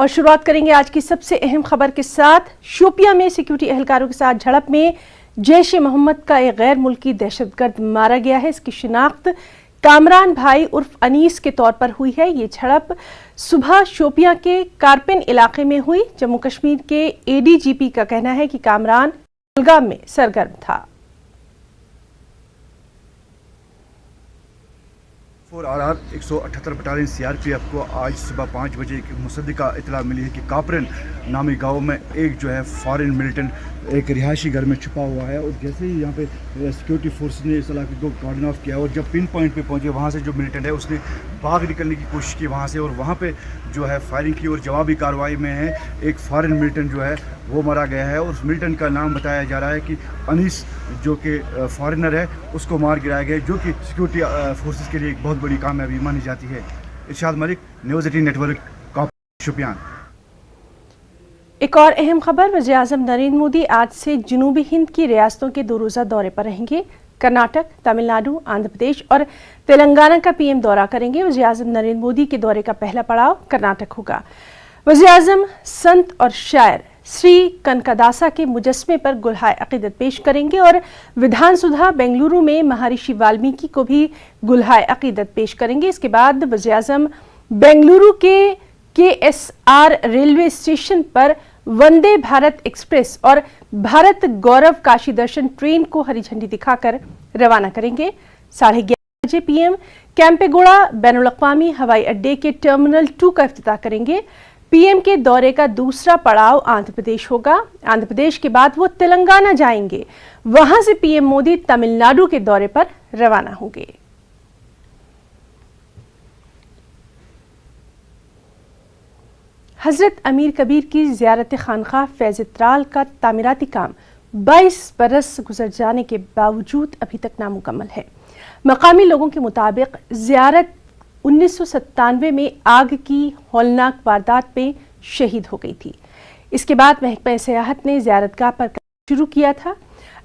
और शुरुआत करेंगे आज की सबसे अहम खबर के साथ। शोपियां में सिक्योरिटी एहलकारों के साथ झड़प में जैश ए मोहम्मद का एक गैर मुल्की दहशतगर्द मारा गया है। इसकी शिनाख्त कामरान भाई उर्फ अनीस के तौर पर हुई है। ये झड़प सुबह शोपियां के कारपिन इलाके में हुई। जम्मू कश्मीर के एडीजीपी का कहना है कि कामरान कुलगाम में सरगर्म था। RR 178 बटालियन CRPF को आज सुबह 5 बजे एक मुसद्दिका इतला मिली है कि कापरन नामी गांव में एक जो है फॉरेन मिलिटेंट एक रिहायशी घर में छुपा हुआ है। और जैसे ही यहाँ पे सिक्योरिटी फोर्स ने इस इलाके को गार्डन ऑफ किया और जब पिन पॉइंट पे पहुँचे, वहाँ से जो मिलिटेंट है उसने भाग निकलने की कोशिश की वहाँ से, और वहाँ पे जो है फायरिंग की और जवाबी कार्रवाई में है एक फॉरेन मिलिटेंट जो है वो मारा गया है। और उस मिलिटेंट का नाम बताया जा रहा है कि अनीस, जो कि फॉरेनर है, उसको मार गिराया गया, जो कि सिक्योरिटी फोर्सेस के लिए एक बहुत बड़ी कामयाबी मानी जाती है। इरशाद मलिक, न्यूज़ 18 नेटवर्क, शोपियान। एक और अहम खबर, वज़ीर-ए-आज़म नरेंद्र मोदी आज से जनूबी हिंद की रियासतों के 2 रोज़ा दौरे पर रहेंगे। कर्नाटक, तमिलनाडु, आंध्र प्रदेश और तेलंगाना का पीएम दौरा करेंगे। वज़ीर-ए-आज़म नरेंद्र मोदी के दौरे का पहला पड़ाव कर्नाटक होगा। वज़ीर-ए-आज़म संत और शायर श्री कनकदासा के मुजस्मे पर गुलहाए अकीदत पेश करेंगे और विधानसौधा बेंगलुरु में महर्षि वाल्मीकि को भी गुलहाए अकीदत पेश करेंगे। इसके बाद वज़ीर-ए-आज़म बेंगलुरु के KSR रेलवे स्टेशन पर वंदे भारत एक्सप्रेस और भारत गौरव काशी दर्शन ट्रेन को हरी झंडी दिखाकर रवाना करेंगे। 11:30 बजे पीएम कैंपेगौड़ा बैनुल-अक़वामी हवाई अड्डे के टर्मिनल 2 का इफ्तिताह करेंगे। पीएम के दौरे का दूसरा पड़ाव आंध्र प्रदेश होगा। आंध्र प्रदेश के बाद वो तेलंगाना जाएंगे। वहां से पीएम मोदी तमिलनाडु के दौरे पर रवाना होंगे। हजरत अमीर कबीर की ज़ियारत खानकाह फैज़ त्राल का तामीराती काम 22 बरस गुजर जाने के बावजूद अभी तक नामुकम्मल है। मकामी लोगों के मुताबिक ज़ियारत 1997 में आग की हौलनाक वारदात में शहीद हो गई थी। इसके बाद महकमा सियाहत ने ज़ियारतगाह पर काम शुरू किया था।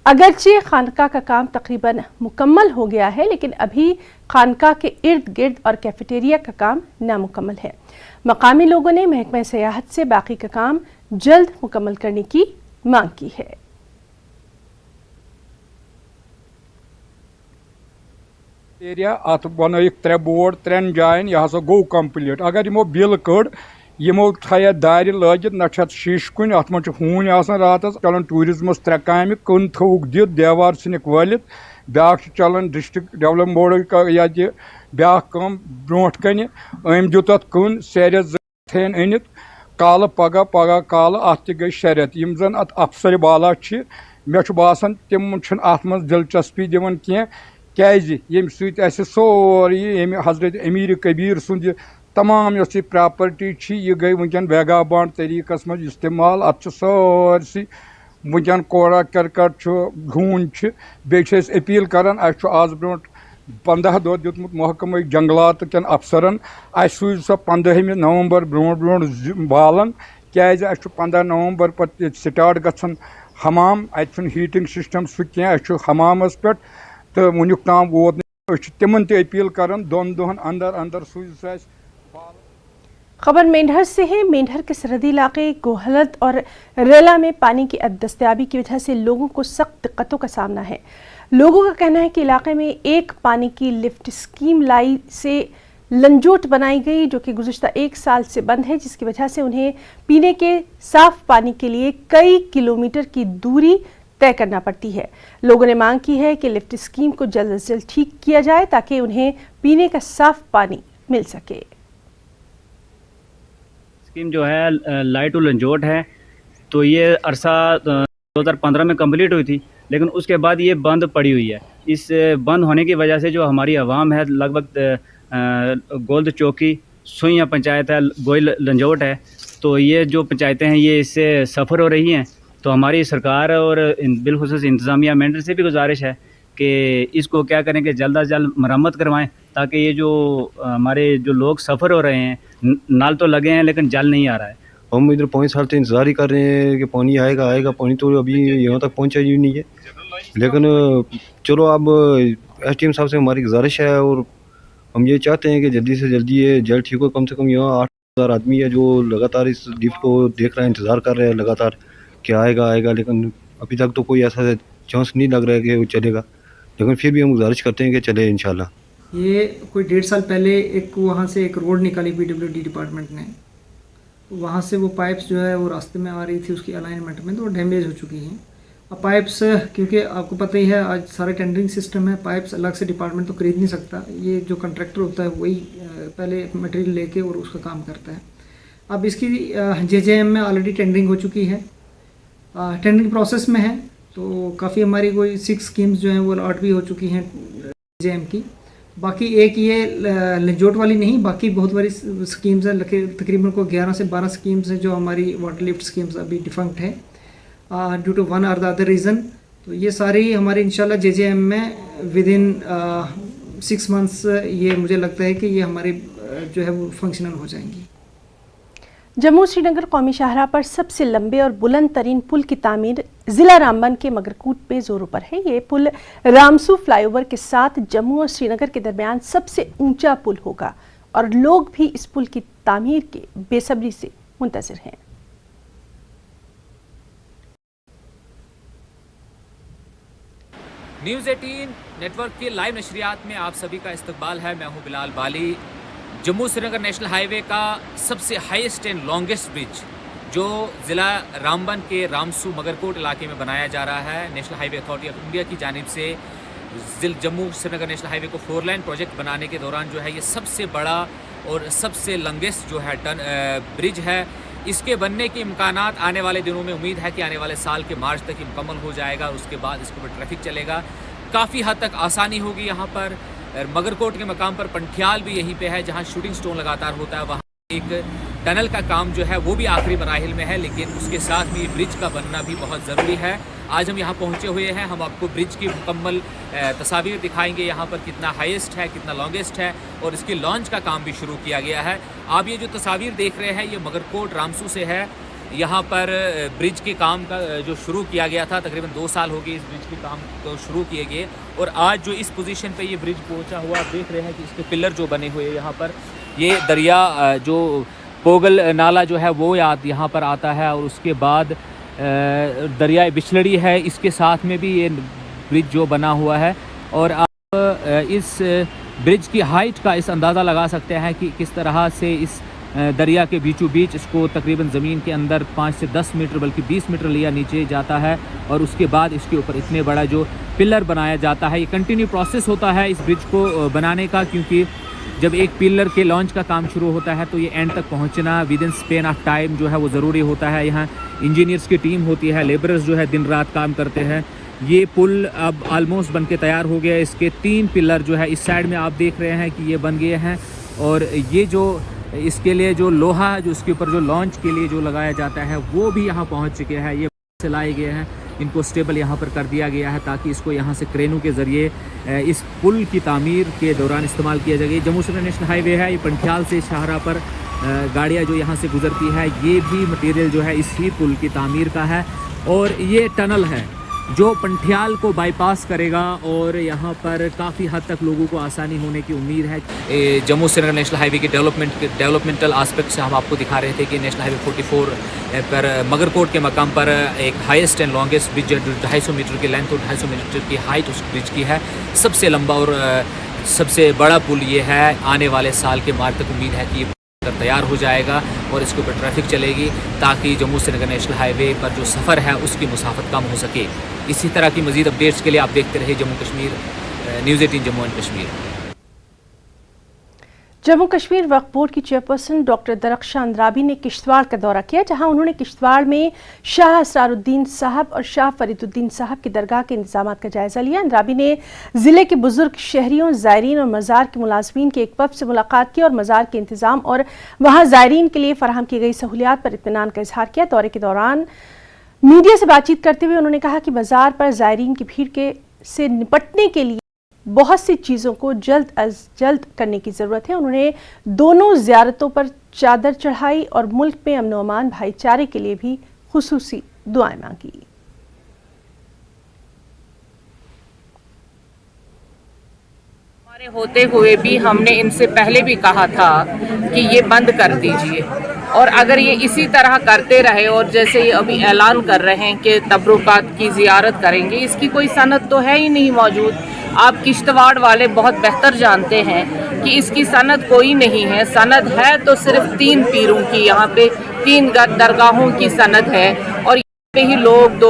अगरचे खानकाह का काम तकरीबन मुकम्मल हो गया है, लेकिन अभी खानकाह के इर्द गिर्द और कैफेटेरिया का काम नामुकम्मल है। मकामी लोगों ने महकमा सियाहत से बाकी का काम जल्द मुकम्मल करने की मांग की है। एरिया अत बन 3 बोर्ड 3 जायन यह हसा गो कम्प्लीट। अगर यमो बिल कड़ यमो थया दार लगित न शीश कुन अत मन हून रात चलान टूरिज्मस 3 काम कन थोक दित देवार सिनिक वलित ब्या चलान डिस्ट्रिक्ट डेवलपमेंट बोर्ड का या ब्या कम ब्रोट कन अम दित अत कन सैर थन अनित काल पगह पगह काल अत गई शरियत यम जन अत अफसर बाला मे बासान तम अत मज दिलचस्पी दिवन कह यम सोरी यम हजरत अमीर कबीर सुंद तमाम यह प्रॉपर्टी यह गई वनकन वेगाबान तरीकस मज इस्तेमाल। अत सारसी वनकन कूड़ा करकट धून बे अपील करान आज ब्रो 15 दह दितमुत महकमा जंगलात कन अफसरन सूझ सो 15 नवंबर ब्रो ब्रो बालन क्या 15 नवंबर पे स्टार्ट गन हमाम। अत हीटिंग सिस्टम सह हमामस पे तो वनुक ताम वोत तिमन अपील करान 2 दोहन अंदर अंदर सूझ। खबर मेंढर से है। मेंढर के सरहदी इलाके गोहलत और रेला में पानी की दस्तयाबी की वजह से लोगों को सख्त दिक्कतों का सामना है। लोगों का कहना है कि इलाके में एक पानी की लिफ्ट स्कीम लाई से लंजोट बनाई गई, जो कि गुज़िश्ता 1 साल से बंद है, जिसकी वजह से उन्हें पीने के साफ पानी के लिए कई किलोमीटर की दूरी तय करना पड़ती है। लोगों ने मांग की है कि लिफ्ट स्कीम को जल्द से जल्द ठीक किया जाए ताकि उन्हें पीने का साफ पानी मिल सके। स्कीम जो है लाइट टू लंजोट है, तो ये अरसा 2015 में कंप्लीट हुई थी, लेकिन उसके बाद ये बंद पड़ी हुई है। इस बंद होने की वजह से जो हमारी आवाम है, लगभग गोल्द चौकी, सुइया पंचायत है, गोयल लंजोट है, तो ये जो पंचायतें हैं ये इससे सफ़र हो रही हैं। तो हमारी सरकार और बिलखुसूस इंतज़ामिया मेंढर से भी गुजारिश है कि इसको क्या करें कि जल्द अज जल्द मरम्मत करवाएं, ताकि ये जो हमारे जो लोग सफ़र हो रहे हैं, नल तो लगे हैं लेकिन जल नहीं आ रहा है। हम इधर 5 साल से इंतज़ार ही कर रहे हैं कि पानी आएगा आएगा। पानी तो अभी यहाँ तक पहुँचा ही नहीं है, लेकिन चलो अब SDM साहब से हमारी गुजारिश है और हम ये चाहते हैं कि जल्दी से जल्दी ये जल ठीक हो। कम से कम यहाँ आदमी है जो लगातार इस लिफ्ट को देख रहे हैं, इंतज़ार कर रहे हैं लगातार कि आएगा आएगा, लेकिन अभी तक तो कोई ऐसा चांस नहीं लग रहा है कि वो चलेगा, लेकिन फिर भी हम गुजारिश करते हैं कि चले इंशाल्लाह। ये कोई 1.5 साल पहले एक वहाँ से एक रोड निकाली PWD डिपार्टमेंट ने, वहाँ से वो पाइप्स जो है वो रास्ते में आ रही थी उसकी अलाइनमेंट में, तो वो डैमेज हो चुकी हैं। अब पाइप्स, क्योंकि आपको पता ही है आज सारा टेंडरिंग सिस्टम है, पाइप्स अलग से डिपार्टमेंट तो खरीद नहीं सकता, ये जो कंट्रैक्टर होता है वही पहले मटेरियल लेके और उसका काम करता है। अब इसकी JJM में ऑलरेडी टेंडरिंग हो चुकी है, टेंडरिंग प्रोसेस में है, तो काफ़ी हमारी कोई 6 स्कीम्स जो हैं वो अलॉट भी हो चुकी हैं JJM की। बाकी एक ये लंजोट वाली नहीं, बाकी बहुत बड़ी स्कीम्स हैं, तकरीबन को 11 से 12 स्कीम्स हैं जो हमारी वाटर लिफ्ट स्कीम्स अभी डिफंक्ट है ड्यू टू वन और द अदर रीज़न। तो ये सारी हमारी इंशाल्लाह JJM में विद इन 6 मंथ्स ये मुझे लगता है कि ये हमारी जो है वो फंक्शनल हो जाएंगी। जम्मू श्रीनगर कौमी शाहराह पर सबसे लंबे और बुलंद तरीन पुल की तामीर जिला रामबन के मगरकूट पे जोरों पर है। ये पुल रामसू फ्लाईओवर के साथ जम्मू और श्रीनगर के दरमियान सबसे ऊंचा पुल होगा और लोग भी इस पुल की तामीर के बेसब्री से मुंतज़िर हैं। न्यूज़ 18 नेटवर्क के लाइव नशरियात में आप सभी का इस्तकबाल है। मैं हूं बिलाल बाली। जम्मू श्रीनगर नेशनल हाईवे का सबसे हाईएस्ट एंड लॉन्गेस्ट ब्रिज जो ज़िला रामबन के रामसू मगरकोट इलाके में बनाया जा रहा है, national highway authority of India की जानिब से जम्मू श्रीनगर नेशनल हाईवे को 4 लाइन प्रोजेक्ट बनाने के दौरान जो है ये सबसे बड़ा और सबसे लंगेस्ट जो है ब्रिज है। इसके बनने के इम्कानात आने वाले दिनों में उम्मीद है कि आने वाले साल के मार्च तक मुकम्मल हो जाएगा। उसके बाद इसके ऊपर ट्रैफिक चलेगा, काफ़ी हद तक आसानी होगी। यहाँ पर मगरकोट के मकाम पर पंठियाल भी यहीं पे है जहाँ शूटिंग स्टोन लगातार होता है, वहाँ एक टनल का काम जो है वो भी आखिरी मराहिल में है, लेकिन उसके साथ भी ब्रिज का बनना भी बहुत ज़रूरी है। आज हम यहाँ पहुँचे हुए हैं, हम आपको ब्रिज की मुकम्मल तस्वीर दिखाएंगे, यहाँ पर कितना हाईएस्ट है, कितना लॉन्गेस्ट है और इसकी लॉन्च का काम भी शुरू किया गया है। आप ये जो तस्वीर देख रहे हैं ये मगरकोट रामसू से है। यहाँ पर ब्रिज के काम का जो शुरू किया गया था, तकरीबन 2 साल हो गए इस ब्रिज के काम को शुरू किए गए और आज जो इस पोजीशन पे ये ब्रिज पहुँचा हुआ, आप देख रहे हैं कि इसके पिलर जो बने हुए यहाँ पर, ये दरिया जो पोगल नाला जो है वो यहाँ पर आता है और उसके बाद दरिया बिछलड़ी है, इसके साथ में भी ये ब्रिज जो बना हुआ है। और आप इस ब्रिज की हाइट का इस अंदाज़ा लगा सकते हैं कि किस तरह से इस दरिया के बीचों बीच इसको तकरीबन ज़मीन के अंदर 5 से 10 मीटर बल्कि 20 मीटर लिया नीचे जाता है और उसके बाद इसके ऊपर इतने बड़ा जो पिलर बनाया जाता है। ये कंटिन्यू प्रोसेस होता है इस ब्रिज को बनाने का, क्योंकि जब एक पिलर के लॉन्च का काम शुरू होता है तो ये एंड तक पहुंचना with in span of time जो है वो ज़रूरी होता है। यहाँ इंजीनियर्स की टीम होती है, लेबरर्स जो है दिन रात काम करते हैं। ये पुल अब ऑलमोस्ट बन के तैयार हो गया। इसके 3 पिलर जो है इस साइड में आप देख रहे हैं कि ये बन गए हैं और ये जो इसके लिए जो लोहा जो इसके ऊपर जो लॉन्च के लिए जो लगाया जाता है वो भी यहाँ पहुँच चुके हैं। ये से लाए गए हैं, इनको स्टेबल यहाँ पर कर दिया गया है ताकि इसको यहाँ से क्रेनों के ज़रिए इस पुल की तामीर के दौरान इस्तेमाल किया जाएगा। जम्मू श्रीनगर नेशनल हाईवे है, ये पंठियाल से शाहराह पर गाड़ियाँ जो यहाँ से गुजरती है, ये भी मटेरियल जो है इसी पुल की तामीर का है। और ये टनल है जो पंठियाल को बाईपास करेगा और यहाँ पर काफ़ी हद तक लोगों को आसानी होने की उम्मीद है। जम्मू श्रीनगर नेशनल हाईवे के डेवलपमेंटल आस्पेक्ट से हम आपको दिखा रहे थे कि नेशनल हाईवे 44 पर मगरकोट के मकाम पर एक highest and longest bridge 250 metre की लेंथ और 250 मीटर की हाइट उस ब्रिज की है। सबसे लंबा और सबसे बड़ा पुल ये है। आने वाले साल के मार्च तक उम्मीद है कि तैयार हो जाएगा और इसके ऊपर ट्रैफिक चलेगी ताकि जम्मू श्रीनगर नेशनल हाईवे पर जो सफ़र है उसकी मुसाफत कम हो सके। इसी तरह की मज़ीद अपडेट्स के लिए आप देखते रहिए Jammu Kashmir news 18 Jammu and Kashmir. Jammu Kashmir Waqf board की चेयरपर्सन डॉक्टर दरख्शां अंद्राबी ने किश्तवाड़ का दौरा किया, जहां उन्होंने किश्तवाड़ में शाह असरारुद्दीन साहब और शाह फरीदुद्दीन साहब की दरगाह के इंतजाम का जायजा लिया। अंद्राबी ने ज़िले के बुजुर्ग शहरियों, ज़ायरीन और मज़ार के मुलाजमीन के एक वफ़द से मुलाकात की और मज़ार के इंतजाम और वहाँ ज़ायरीन के लिए फराहम की गई सहूलियात पर इत्मीनान का इजहार किया। दौरे के दौरान मीडिया से बातचीत करते हुए उन्होंने कहा कि मज़ार पर ज़ायरीन की भीड़ से निपटने के लिए बहुत सी चीज़ों को जल्द अज जल्द करने की ज़रूरत है। उन्होंने दोनों ज़ियारतों पर चादर चढ़ाई और मुल्क में अमन व अमान भाईचारे के लिए भी खुसूसी दुआएं मांगी। होते हुए भी हमने इनसे पहले भी कहा था कि ये बंद कर दीजिए, और अगर ये इसी तरह करते रहे और जैसे ये अभी ऐलान कर रहे हैं कि तबरुकात की ज़ियारत करेंगे, इसकी कोई सनद तो है ही नहीं मौजूद। आप किश्तवाड़ वाले बहुत बेहतर जानते हैं कि इसकी सनद कोई नहीं है। सनद है तो सिर्फ 3 पीरों की, यहाँ पे 3 दरगाहों की सनद है, और यहाँ पे ही लोग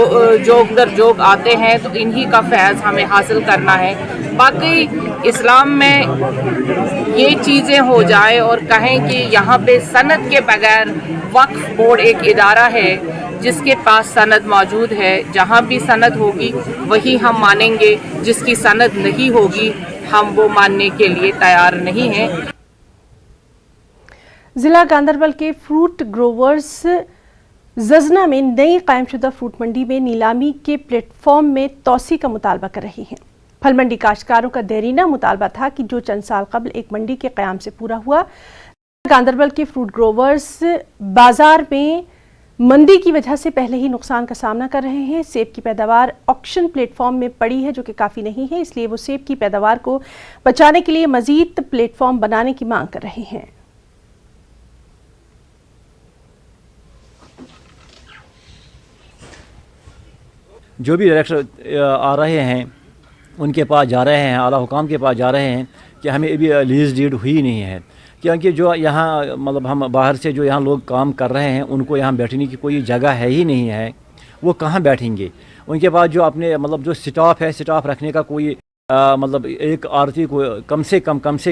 जोग दर जोग आते हैं, तो इन्हीं का फैज़ हमें हासिल करना है। बाकी इस्लाम में ये चीज़ें हो जाए और कहें कि यहाँ पे सनद के बगैर वक्फ बोर्ड एक इदारा है जिसके पास सनद मौजूद है, जहाँ भी सनद होगी वही हम मानेंगे, जिसकी सनद नहीं होगी हम वो मानने के लिए तैयार नहीं हैं। जिला गांधरबल के फ्रूट ग्रोवर्स जजना में नई कायमशुदा फ्रूट मंडी में नीलामी के प्लेटफॉर्म में तोसी का मुतालबा कर रही हैं। फल मंडी काश्तकारों का देरीना मुतालबा था कि जो चंद साल कबल एक मंडी के क़याम से पूरा हुआ। गांधरबल के फ्रूट ग्रोवर्स बाजार में मंदी की वजह से पहले ही नुकसान का सामना कर रहे हैं। सेब की पैदावार ऑक्शन प्लेटफॉर्म में पड़ी है जो कि काफ़ी नहीं है, इसलिए वो सेब की पैदावार को बचाने के लिए मजीद प्लेटफॉर्म बनाने की मांग कर रहे हैं। जो भी डायरेक्टर आ रहे हैं उनके पास जा रहे हैं, आला हुकाम के पास जा रहे हैं कि हमें अभी लीज डीड हुई नहीं है, क्योंकि जो यहाँ मतलब हम बाहर से जो यहाँ लोग काम कर रहे हैं उनको यहाँ बैठने की कोई जगह है ही नहीं है। वो कहाँ बैठेंगे? उनके पास जो अपने मतलब जो स्टाफ है, स्टाफ रखने का कोई मतलब एक आरती को कम से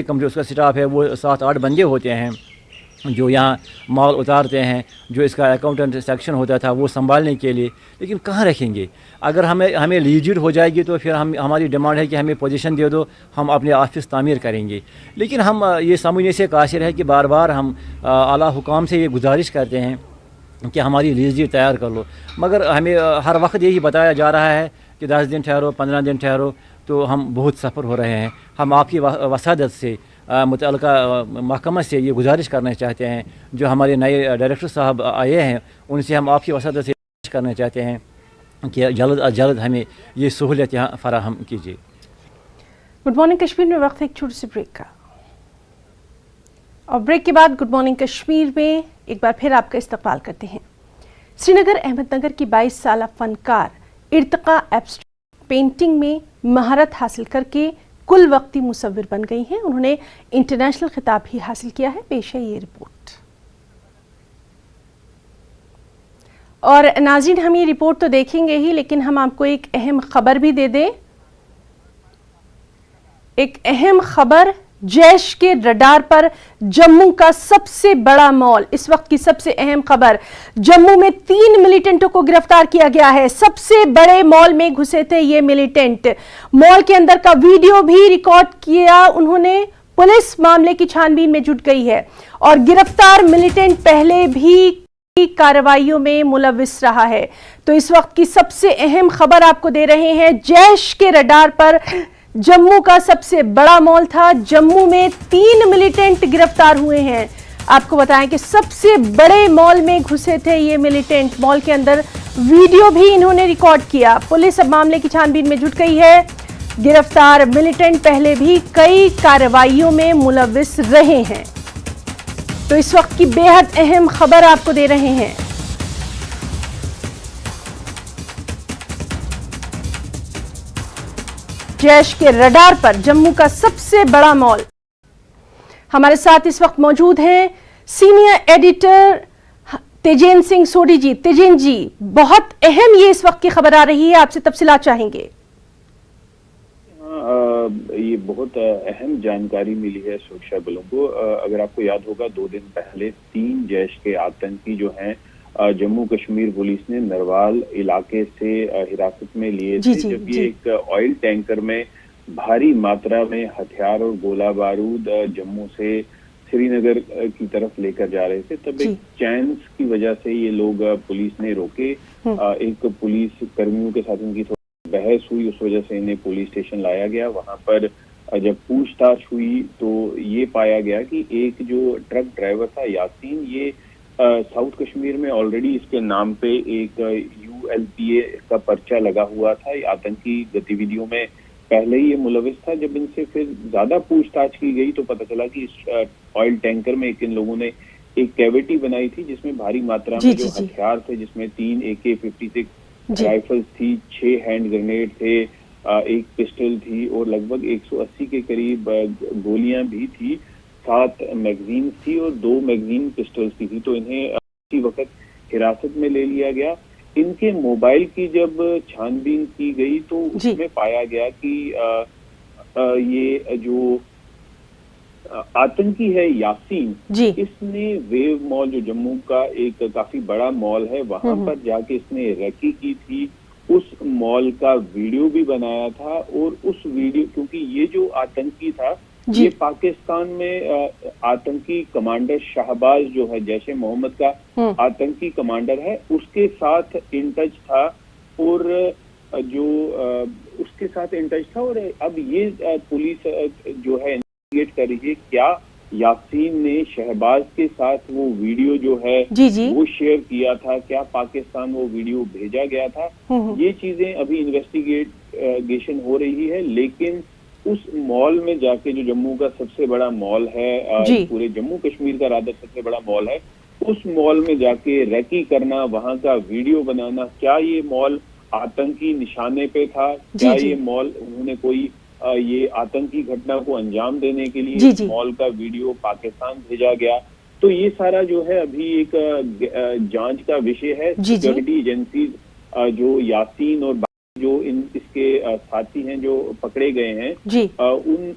कम जो उसका स्टाफ है वो 7-8 बंदे होते हैं जो यहाँ माल उतारते हैं, जो इसका अकाउंटेंट सेक्शन होता था वो संभालने के लिए। लेकिन कहाँ रखेंगे? अगर हमें लीजिड हो जाएगी तो फिर हमारी डिमांड है कि हमें पोजीशन दे दो, हम अपने ऑफिस तामीर करेंगे। लेकिन हम ये समझने से कासिर है कि बार बार हम आला हुकाम से ये गुजारिश करते हैं कि हमारी लीजिड तैयार कर लो, मगर हमें हर वक्त यही बताया जा रहा है कि 10 दिन ठहरो, 15 दिन ठहरो। तो हम बहुत सफ़र हो रहे हैं। हम आपकी वसादत से मुतल्लिका महकमा से ये गुजारिश करना चाहते हैं, जो हमारे नए डायरेक्टर साहब आए हैं उनसे हम आपकी वसादत से करना चाहते हैं कि जल्द अज जल्द हमें ये सहूलियत यहाँ फराहम कीजिए। गुड मॉर्निंग कश्मीर में वक्त है एक छोटी सी ब्रेक का, और ब्रेक के बाद गुड मॉर्निंग कश्मीर में एक बार फिर आपका इस्तकबाल करते हैं। श्रीनगर अहमदनगर की 22 साला फनकार इर्तिका एब्स्ट्रैक्ट पेंटिंग में महारत हासिल करके कुल वक्ती मुसव्विर बन गई हैं। उन्होंने इंटरनेशनल खिताब भी हासिल किया है। पेश है ये रिपोर्ट। और नाज़रीन, हम ये रिपोर्ट तो देखेंगे ही, लेकिन हम आपको एक अहम खबर भी दे दें। एक अहम खबर, जैश के रडार पर जम्मू का सबसे बड़ा मॉल। इस वक्त की सबसे अहम खबर, जम्मू में 3 मिलिटेंटों को गिरफ्तार किया गया है। सबसे बड़े मॉल में घुसे थे ये मिलिटेंट। मॉल के अंदर का वीडियो भी रिकॉर्ड किया उन्होंने। पुलिस मामले की छानबीन में जुट गई है और गिरफ्तार मिलिटेंट पहले भी कार्रवाइयों में मुलविस रहा है। तो इस वक्त की सबसे अहम खबर आपको दे रहे हैं। जैश के रडार पर जम्मू का सबसे बड़ा मॉल था। जम्मू में 3 मिलिटेंट गिरफ्तार हुए हैं। आपको बताएं कि सबसे बड़े मॉल में घुसे थे ये मिलिटेंट। मॉल के अंदर वीडियो भी इन्होंने रिकॉर्ड किया। पुलिस अब मामले की छानबीन में जुट गई है। गिरफ्तार मिलिटेंट पहले भी कई कार्रवाइयों में मुलविस रहे हैं। तो इस वक्त की बेहद अहम खबर आपको दे रहे हैं। जैश के रडार पर जम्मू का सबसे बड़ा मॉल। हमारे साथ इस वक्त मौजूद हैं सीनियर एडिटर तेजेन सिंह सोडी जी। तेजेन जी, बहुत अहम ये इस वक्त की खबर आ रही है, आपसे तफसीलात चाहेंगे। ये बहुत अहम जानकारी मिली है सुरक्षा बलों को। अगर आपको याद होगा 2 दिन पहले 3 जैश के आतंकी जो हैं जम्मू कश्मीर पुलिस ने नरवाल इलाके से हिरासत में लिए थे, जबकि एक ऑयल टैंकर में भारी मात्रा में हथियार और गोला बारूद जम्मू से श्रीनगर की तरफ लेकर जा रहे थे। तब एक चैंस की वजह से ये लोग पुलिस ने रोके। एक पुलिस कर्मियों के साथ उनकी बहस हुई, उस वजह से इन्हें पुलिस स्टेशन लाया गया। वहां पर जब पूछताछ हुई तो ये पाया गया कि एक जो ट्रक ड्राइवर था यासीन, ये साउथ कश्मीर में ऑलरेडी इसके नाम पे एक ULPA का पर्चा लगा हुआ था। आतंकी गतिविधियों में पहले ही ये मुलविस था। जब इनसे फिर ज्यादा पूछताछ की गई तो पता चला कि इस ऑयल टैंकर में इन लोगों ने एक कैविटी बनाई थी जिसमें भारी मात्रा में जो हथियार थे, जिसमें 3 AK-56 राइफल्स थी, 6 हैंड ग्रेनेड थे, एक पिस्टल थी और लगभग 180 के करीब गोलियां भी थी, 7 मैगजीन थी और 2 मैगजीन पिस्टल्स की थी। तो इन्हें उसी वक्त हिरासत में ले लिया गया। इनके मोबाइल की जब छानबीन की गई तो उसमें पाया गया कि ये जो आतंकी है यासीन, इसने वेव मॉल, जो जम्मू का एक काफी बड़ा मॉल है, वहां पर जाके इसने रेकी की थी। उस मॉल का वीडियो भी बनाया था और उस वीडियो, क्योंकि ये जो आतंकी था ये पाकिस्तान में आतंकी कमांडर शहबाज जो है, जैश ए मोहम्मद का आतंकी कमांडर है, उसके साथ इन टच था और उसके साथ इन टच था। और अब ये पुलिस जो है इन्वेस्टिगेट कर रही है क्या यासीन ने शहबाज के साथ वो वीडियो जो है वो शेयर किया था, क्या पाकिस्तान वो वीडियो भेजा गया था। ये चीजें अभी इन्वेस्टिगेशन हो रही है। लेकिन उस मॉल में जाके, जो जम्मू का सबसे बड़ा मॉल है, पूरे जम्मू कश्मीर का रादर सबसे बड़ा मॉल है, उस मॉल में जाके रेकी करना, वहां का वीडियो बनाना, क्या ये मॉल आतंकी निशाने पे था, क्या ये मॉल उन्होंने कोई ये आतंकी घटना को अंजाम देने के लिए इस मॉल का वीडियो पाकिस्तान भेजा गया। तो ये सारा जो है अभी एक जांच का विषय है। सिक्योरिटी एजेंसीज जो यासीन और जो इसके साथी हैं जो पकड़े गए हैं,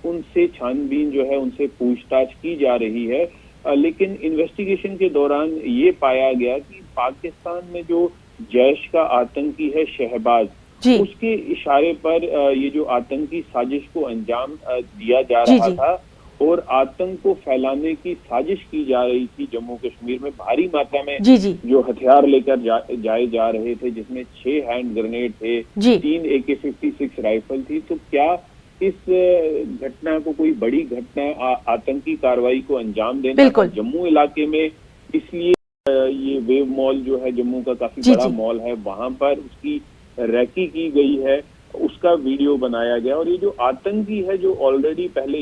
उनसे छानबीन जो है, उनसे पूछताछ की जा रही है। लेकिन इन्वेस्टिगेशन के दौरान ये पाया गया कि पाकिस्तान में जो जैश का आतंकी है शहबाज, उसके इशारे पर ये जो आतंकी साजिश को अंजाम दिया जा रहा था और आतंक को फैलाने की साजिश की जा रही थी। जम्मू कश्मीर में भारी मात्रा में जो हथियार लेकर जाए जा रहे थे, जिसमें 6 हैंड ग्रेनेड थे, 3 AK-56 राइफल थी। तो क्या इस घटना को कोई बड़ी घटना, आतंकी कार्रवाई को अंजाम देना जम्मू इलाके में, इसलिए ये वेव मॉल जो है जम्मू का काफी बड़ा मॉल है, वहां पर उसकी रेकी की गई है, उसका वीडियो बनाया गया। और ये जो आतंकी है जो ऑलरेडी पहले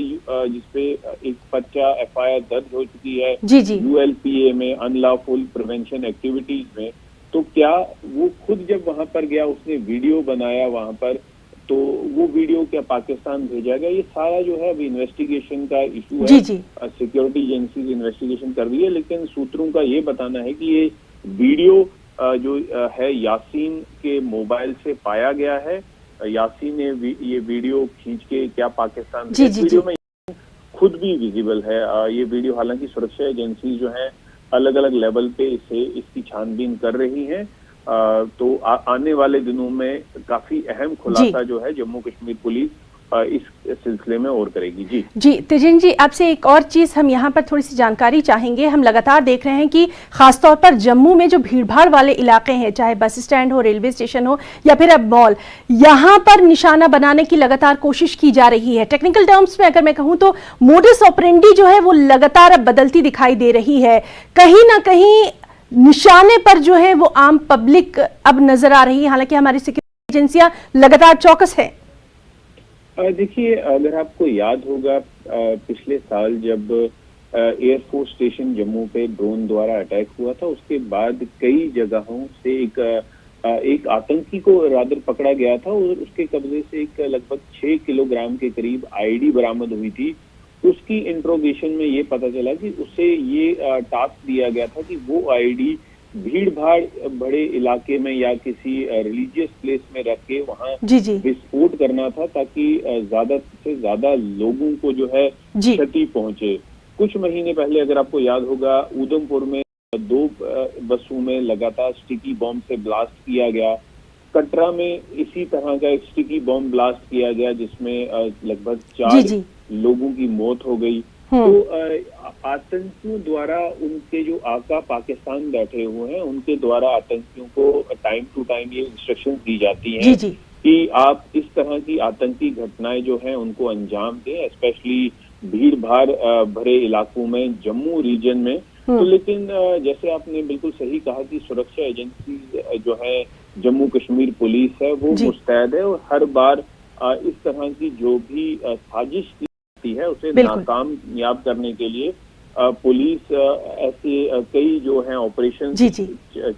जिसपे एक पर्चा FIR दर्ज हो चुकी है ULPA में, अनलॉफुल प्रिवेंशन एक्टिविटीज में, तो क्या वो खुद जब वहां पर गया उसने वीडियो बनाया वहां पर, तो वो वीडियो क्या पाकिस्तान भेजा गया? ये सारा जो है अभी इन्वेस्टिगेशन का इशू है। सिक्योरिटी एजेंसीज इन्वेस्टिगेशन कर रही है, लेकिन सूत्रों का ये बताना है कि ये वीडियो जो है यासीन के मोबाइल से पाया गया है। यासीन ने ये वीडियो खींच के क्या पाकिस्तान वीडियो में खुद भी विजिबल है ये वीडियो। हालांकि सुरक्षा एजेंसी जो है अलग अलग लेवल पे इसकी छानबीन कर रही हैं। तो आने वाले दिनों में काफी अहम खुलासा जो है जम्मू कश्मीर पुलिस इस सिलसिले में और करेगी। जी तेजिन जी, आपसे एक और चीज हम यहाँ पर थोड़ी सी जानकारी चाहेंगे। हम लगातार देख रहे हैं कि खासतौर पर जम्मू में जो भीड़भाड़ वाले इलाके हैं, चाहे बस स्टैंड हो, रेलवे स्टेशन हो या फिर अब मॉल, यहाँ पर निशाना बनाने की लगातार कोशिश की जा रही है। टेक्निकल टर्म्स में अगर मैं कहूँ तो मोडस ऑपरेंडी जो है वो लगातार अब बदलती दिखाई दे रही है। कहीं ना कहीं निशाने पर जो है वो आम पब्लिक अब नजर आ रही है, हालांकि हमारी सिक्योरिटी एजेंसियां लगातार चौकस है। देखिए, अगर आपको याद होगा पिछले साल जब एयरफोर्स स्टेशन जम्मू पे ड्रोन द्वारा अटैक हुआ था, उसके बाद कई जगहों से एक आतंकी को रादर पकड़ा गया था और उसके कब्जे से एक लगभग 6 किलोग्राम के करीब आईडी बरामद हुई थी। उसकी इंट्रोगेशन में ये पता चला कि उसे ये टास्क दिया गया था कि वो आईडी भीड़ भाड़ बड़े इलाके में या किसी रिलीजियस प्लेस में रख के वहाँ विस्फोट करना था, ताकि ज्यादा से ज्यादा लोगों को जो है क्षति पहुंचे। कुछ महीने पहले अगर आपको याद होगा, उधमपुर में 2 बसों में लगातार स्टिकी बॉम्ब से ब्लास्ट किया गया। कटरा में इसी तरह का एक स्टिकी बॉम्ब ब्लास्ट किया गया जिसमें लगभग 4 लोगों की मौत हो गई। तो आतंकियों द्वारा उनके जो आका पाकिस्तान बैठे हुए हैं, उनके द्वारा आतंकियों को टाइम टू टाइम ये इंस्ट्रक्शन दी जाती हैं कि आप इस तरह की आतंकी घटनाएं जो हैं उनको अंजाम दें, स्पेशली भीड़ भाड़ भरे इलाकों में, जम्मू रीजन में। तो लेकिन जैसे आपने बिल्कुल सही कहा कि सुरक्षा एजेंसी जो है, जम्मू कश्मीर पुलिस है, वो मुस्तैद है और हर बार इस तरह की जो भी साजिश की है उसे बिल्कुल। नाकामयाब करने के लिए पुलिस ऐसे कई जो है ऑपरेशन जी जी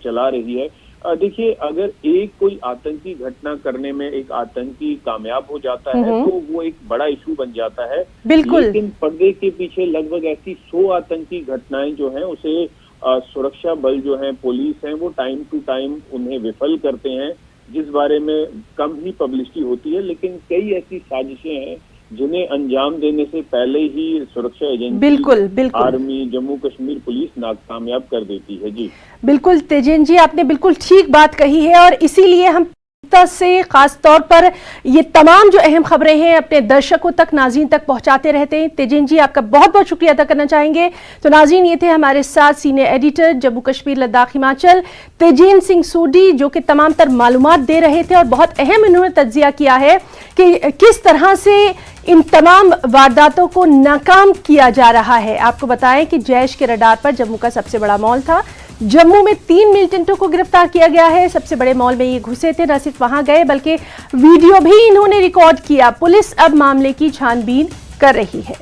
चला रही है। देखिए, अगर एक कोई आतंकी घटना करने में एक आतंकी कामयाब हो जाता है तो वो एक बड़ा इशू बन जाता है। बिल्कुल। लेकिन पर्दे के पीछे लगभग ऐसी 100 आतंकी घटनाएं जो हैं उसे सुरक्षा बल जो है, पुलिस है, वो टाइम टू टाइम उन्हें विफल करते हैं, जिस बारे में कम ही पब्लिसिटी होती है। लेकिन कई ऐसी साजिशें हैं जिन्हें अंजाम देने से पहले ही सुरक्षा एजेंसी, बिल्कुल बिल्कुल आर्मी, जम्मू कश्मीर पुलिस नाकामयाब कर देती है। जी बिल्कुल तेजन जी, आपने बिल्कुल ठीक बात कही है और इसीलिए हम से खास तौर पर ये तमाम जो अहम खबरें हैं अपने दर्शकों तक, नाज़रीन तक पहुंचाते रहते हैं। तेजन जी, आपका बहुत बहुत शुक्रिया अदा करना चाहेंगे। तो नाज़रीन, ये थे हमारे साथ सीनियर एडिटर जम्मू कश्मीर लद्दाख हिमाचल तेजेन सिंह सूडी, जो कि तमाम तर मालूमात दे रहे थे और बहुत अहम इन्होंने तज्जिया किया है कि किस तरह से इन तमाम वारदातों को नाकाम किया जा रहा है। आपको बताएं कि जैश के रडार पर जम्मू का सबसे बड़ा मॉल था। जम्मू में 3 मिलिटेंटों को गिरफ्तार किया गया है। सबसे बड़े मॉल में ये घुसे थे, न सिर्फ वहां गए बल्कि वीडियो भी इन्होंने रिकॉर्ड किया। पुलिस अब मामले की छानबीन कर रही है।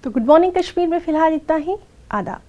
तो गुड मॉर्निंग कश्मीर में फिलहाल इतना ही। आदाब।